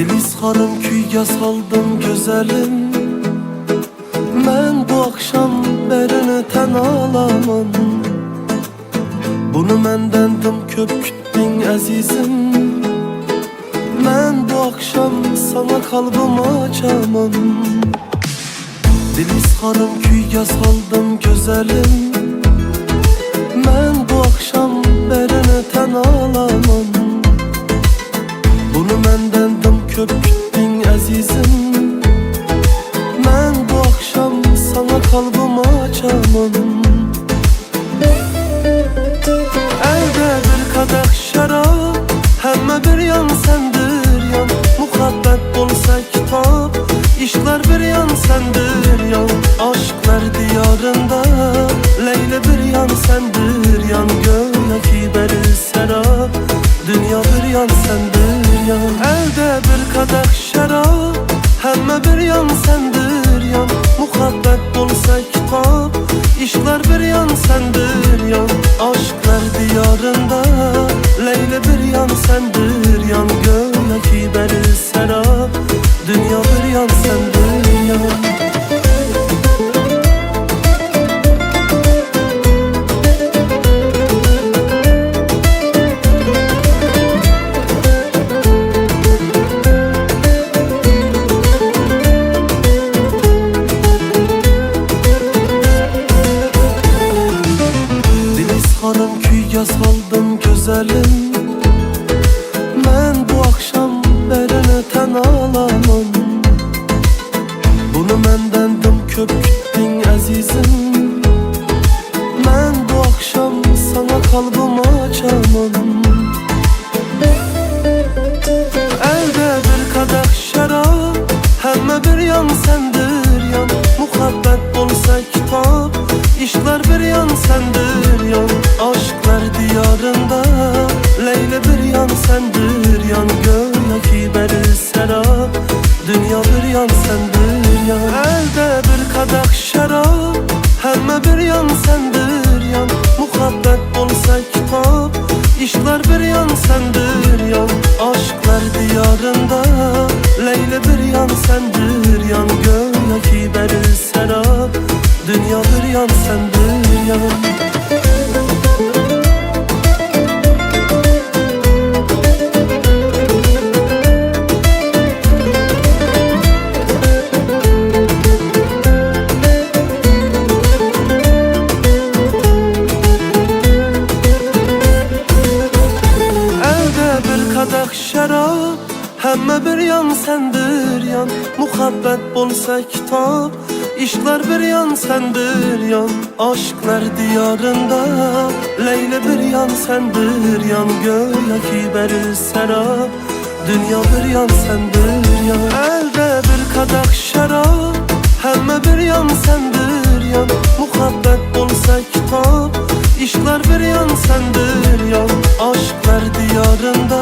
Dilizxarım kuyga saldım güzelim. Ben bu akşam birini ten alaman. Bunu mendendim köp küttün azizim. Ben bu akşam sana kalbimi açamam. Dilizxarım kuyga saldım güzelim. Ben bu akşam birini ten alaman. Bunu mendendim köp küttün azizim. Ben bu akşam sana kalbimi açamam. Elde bir kadeh şarap, hemme bir yan sendir yan. Muhabbet olsa kitap, işler bir yan sendir yan. Aşklar diyarında Leyla bir yan sendir yan. Göğdeki beri serap, dünya bir yan sendir yan. Elde bir kadeh şarap, hemme bir yan sendir yan. Muhabbet olsa kitap, işler bir yan sendir yan. Aşklar diyarında Leyla bir yan sendir yan. Göğdeki beri serap, dünya bir yan sendir yan. Dilizxarım kuyga saldım güzelim. Ben bu akşam birini ten alaman. Bunu mendendim köp küttün azizim. Ben bu akşam sana kalbimi açamam. Elde bir kadeh şarap, hemme bir yan sendir yan. Muhabbet olsa kitap, işler bir yan sendir yan. Aşklar diyarında Leyla bir yan sendir yan. Göğdeki beri serap, dünya bir yan sendir yan. Elde bir kadeh şarap, hemme bir yan sendir yan. Muhabbet olsa kitap, işler bir yan sendir yan. Aşklar diyarında Leyla bir yan sendir yan. Göğdeki beri serap, dünya bir yan sendir yan. Kadeh şarap, hemme bir yan sendir yan. Muhabbet bolsa kitap, işler bir yan sendir yan. Aşklar diyarında Leyla bir yan sendir yan. Göğdeki beri serap, dünya bir yan sendir yan. Elde bir kadeh şarap, hemme bir yan sendir yan. Muhabbet bolsa kitap, işler bir yan sendir yan. Aşklar diyarında